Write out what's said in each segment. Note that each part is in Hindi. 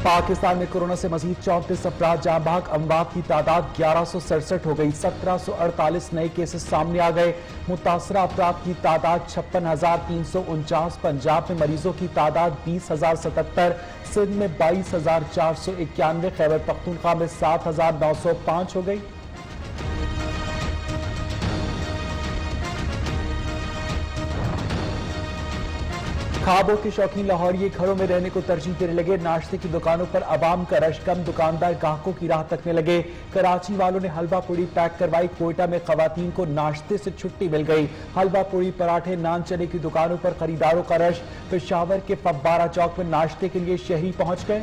पाकिस्तान में कोरोना से मजीद 34 अफराद जाँ बहक, अमवात की तादाद 1167 हो गई। 1748 नए केसेस सामने आ गए। मुतासरा अफराद की तादाद 56,349। पंजाब में मरीजों की तादाद 20,077, सिंध में 22,491, खैबर पख्तूनख्वा में 7,905 हो गई। ख्वाबों के शौकीन लाहौरिये घरों में रहने को तरजीह देने लगे। नाश्ते की दुकानों पर आवाम का रश कम, दुकानदार ग्राहकों की राह तकने लगे। कराची वालों ने हलवा पूड़ी पैक करवाई। कोयटा में खवातीन को नाश्ते से छुट्टी मिल गई। हलवा पूड़ी, पराठे, नान चने की दुकानों पर खरीदारों का रश। पेशावर के फब्बारा चौक में नाश्ते के लिए शहरी पहुंच गए।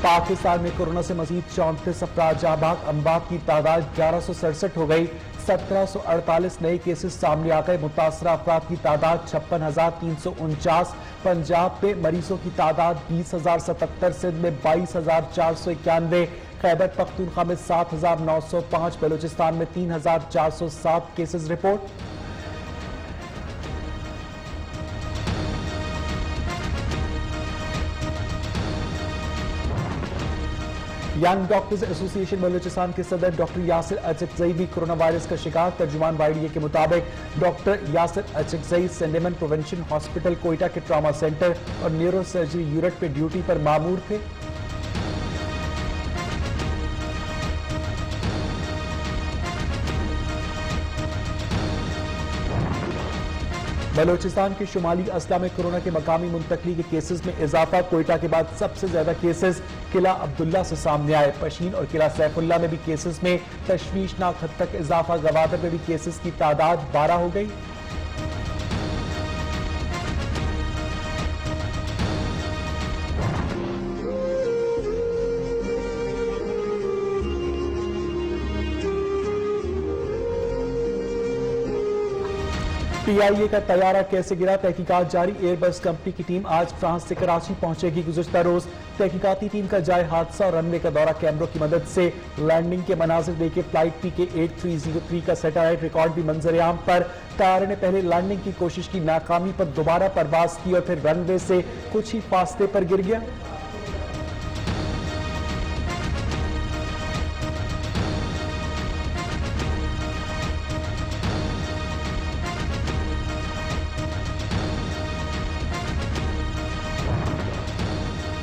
पाकिस्तान में कोरोना से मजीद 34 अफराद जाँ बहक, अमवात की तादाद 1167 हो गई। 1748 नए केसेस सामने आ गए। मुतासरा अफराद की तादाद 56,349। पंजाब में मरीजों की तादाद 20,077, सिंध में 22,491, खैबर पख्तूनख्वा में 7,905, बलूचिस्तान में 3,407 cases report. Young doctors association Balochistan के सदर डॉक्टर यासिर अचकजई भी कोरोना वायरस का शिकार। तर्जुमान वाइडीए के मुताबिक डॉक्टर यासिर अचकजई सेंडेमन प्रोवेंशन हॉस्पिटल कोयटा के ट्रॉमा सेंटर और न्यूरो सर्जरी यूनिट पे ड्यूटी पर मामूर थे। बलूचिस्तान के शुमाली असला में कोरोना के मकामी मुंतकली के केसेस में इजाफा। कोयटा के बाद सबसे ज्यादा केसेस किला अब्दुल्ला से सामने आए। पशीन और किला सैफुल्ला में भी केसेस में तशवीशनाक हद तक इजाफा। गवादर में भी केसेस की तादाद 12 हो गई। पीआईए का तैयारा कैसे गिरा, तहकीकात जारी। एयरबस कंपनी की टीम आज फ्रांस से कराची पहुंचेगी। गुज़िश्ता रोज तहकीकाती टीम का जाए हादसा और रनवे का दौरा। कैमरों की मदद से लैंडिंग के मनाजिर देखे। फ्लाइट PK-8303 का सैटेलाइट रिकॉर्ड भी मंजर आम पर। तारे ने पहले लैंडिंग की कोशिश की, नाकामी पर दोबारा परवाज की और फिर रनवे से कुछ ही फासले पर गिर गया।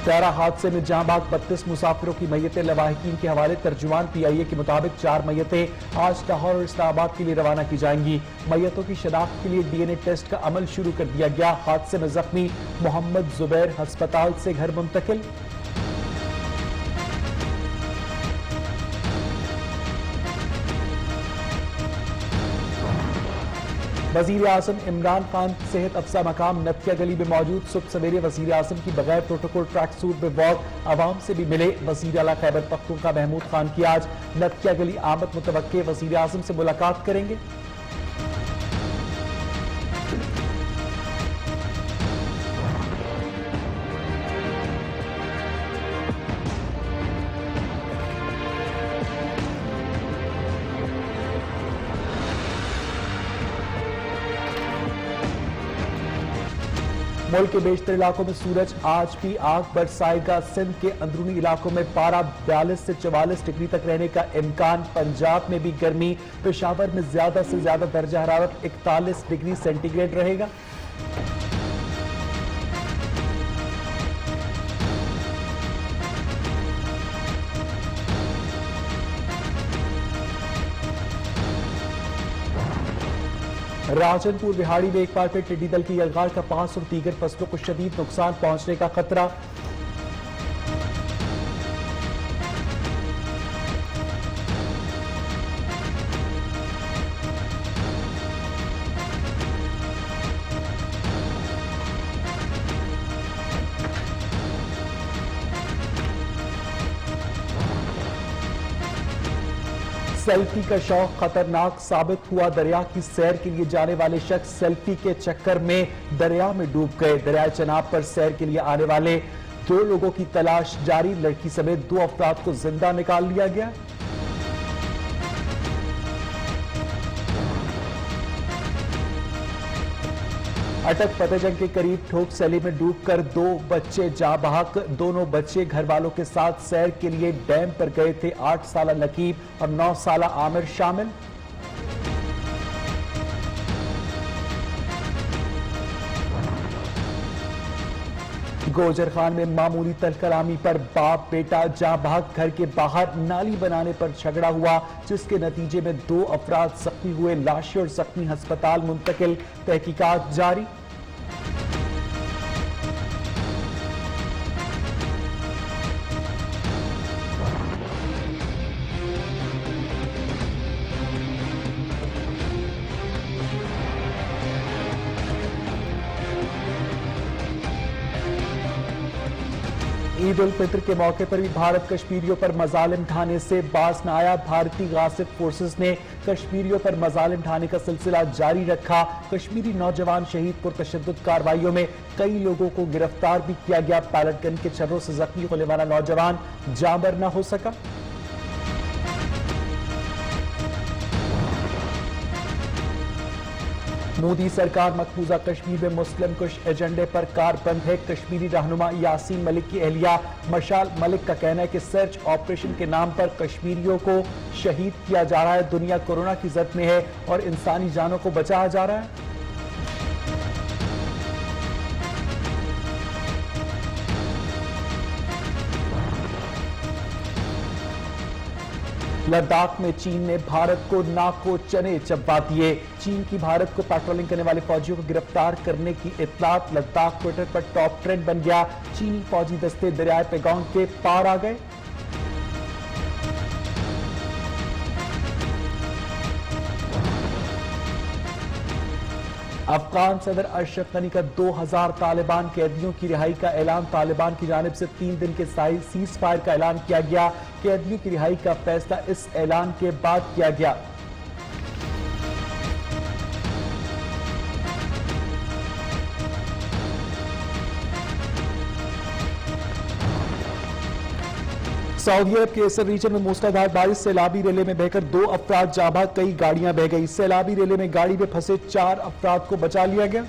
तैयारा हादसे में जाँ बहक 32 मुसाफिरों की मैयतें लवाहिकीन के हवाले। तर्जुमान पीआईए के मुताबिक 4 मैयतें आज लाहौर और इस्लामाबाद के लिए रवाना की जाएंगी। मैयतों की शनाख्त के लिए DNA टेस्ट का अमल शुरू कर दिया गया। हादसे में जख्मी मोहम्मद जुबैर अस्पताल से घर मुंतकिल। वजीर आजम इमरान खान सेहत अफसा मकाम नथिया गली में मौजूद। सुबह सवेरे वजीर आजम की बगैर प्रोटोकॉल ट्रैक सूट में वॉक, आवाम से भी मिले। वजीर आला खैबर पख्तूनख्वा महमूद खान की आज नथिया गली आमद मुतवक्के। वजीर आजम से मुलाकात करेंगे। मुल्क के बेशतर इलाकों में सूरज आज भी आग बरसाएगा। सिंध के अंदरूनी इलाकों में पारा 42 से 44 डिग्री तक रहने का इम्कान। पंजाब में भी गर्मी। पेशावर में ज्यादा से ज्यादा दर्जा हरारत 41 डिग्री सेंटीग्रेड रहेगा। राजनपुर बिहाड़ी में एक बार फिर टिड्डी दल की यलगार का पास और दीगर फसलों को शदीद नुकसान पहुंचने का खतरा। सेल्फी का शौक खतरनाक साबित हुआ। दरिया की सैर के लिए जाने वाले शख्स सेल्फी के चक्कर में दरिया में डूब गए। दरिया चनाब पर सैर के लिए आने वाले 2 लोगों की तलाश जारी। लड़की समेत 2 अफराद को जिंदा निकाल लिया गया। अटक फतेहजंग के करीब ठोक सैली में डूबकर 2 बच्चे जाँ बहक। दोनों बच्चे घर वालों के साथ सैर के लिए डैम पर गए थे। 8 साला नकीब और 9 साला आमिर शामिल। गोजर खान में मामूली तलकलामी पर बाप बेटा जाँ बहक। घर के बाहर नाली बनाने पर झगड़ा हुआ, जिसके नतीजे में 2 अफराद जख्मी हुए। लाशें और जख्मी अस्पताल मुंतकिल, तहकीकात जारी। ईद उल फितर के मौके पर भी भारत कश्मीरियों पर मजालिम ढाने से बाज न आया। भारतीय गासिब फोर्सेस ने कश्मीरियों पर मजालिम ढाने का सिलसिला जारी रखा। कश्मीरी नौजवान शहीद पुरतशद्दुद कार्रवाइयों में कई लोगों को गिरफ्तार भी किया गया। पैलेट गन के छर्रों से जख्मी होने वाला नौजवान जांबर न हो सका। मोदी सरकार मकबूजा कश्मीर में मुस्लिम कुश एजेंडे पर कारबंद है। कश्मीरी रहनुमा यासीन मलिक की अहलिया मशाल मलिक का कहना है कि सर्च ऑपरेशन के नाम पर कश्मीरियों को शहीद किया जा रहा है। दुनिया कोरोना की जद में है और इंसानी जानों को बचाया जा रहा है। लद्दाख में चीन ने भारत को नाको चने चबा दिए। चीन की भारत को पेट्रोलिंग करने वाले फौजियों को गिरफ्तार करने की इत्तलात। लद्दाख ट्विटर पर टॉप ट्रेंड बन गया। चीनी फौजी दस्ते दरियाए पेगोंग के पार आ गए। अफगान सदर अशरफ गनी का 2000 तालिबान कैदियों की रिहाई का ऐलान। तालिबान की जानिब से 3 दिन के सीज फायर का ऐलान किया गया। कैदियों की रिहाई का फैसला इस ऐलान के बाद किया गया। सऊदी अरब के एसर रीजन में मूसलाधार बारिश सैलाबी रेले में बहकर 2 अफराद जाँ बहक, कई गाड़ियां बह गई। सैलाबी रेले में गाड़ी में फंसे 4 अफराद को बचा लिया गया।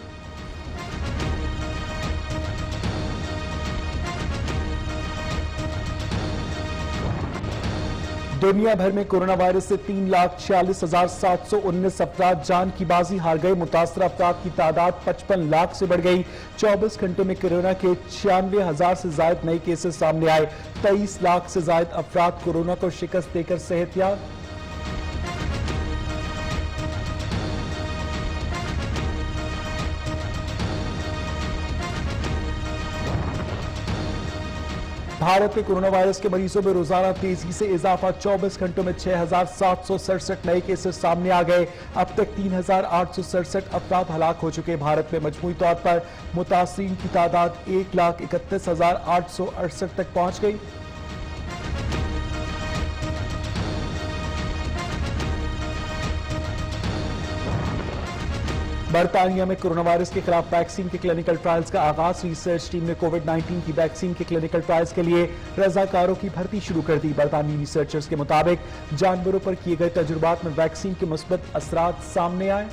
दुनिया भर में कोरोना वायरस से 3,46,719 अफराद जान की बाजी हार गए। मुतासर अफराद की तादाद 55 लाख से बढ़ गई। 24 घंटों में कोरोना के 96,000 से ज्यादा नए केसेस सामने आए। 23 लाख से ज्यादा अफराद कोरोना को शिकस्त देकर सेहतयाब। भारत में कोरोना वायरस के मरीजों में रोजाना तेजी से इजाफा। 24 घंटों में 6,767 नए केसेस सामने आ गए। अब तक 3,867 अफराद हलाक हो चुके। भारत में मजमूई तौर पर मुतासरीन की तादाद 1,31,868 तक पहुंच गई। बरतानिया में कोरोना वायरस के खिलाफ वैक्सीन के क्लिनिकल ट्रायल्स का आगाज। रिसर्च टीम ने कोविड-19 की वैक्सीन के क्लिनिकल ट्रायल्स के लिए रजाकारों की भर्ती शुरू कर दी। बरतानी रिसर्चर्स के मुताबिक जानवरों पर किए गए तजुर्बात में वैक्सीन के मुस्बत असरात सामने आए।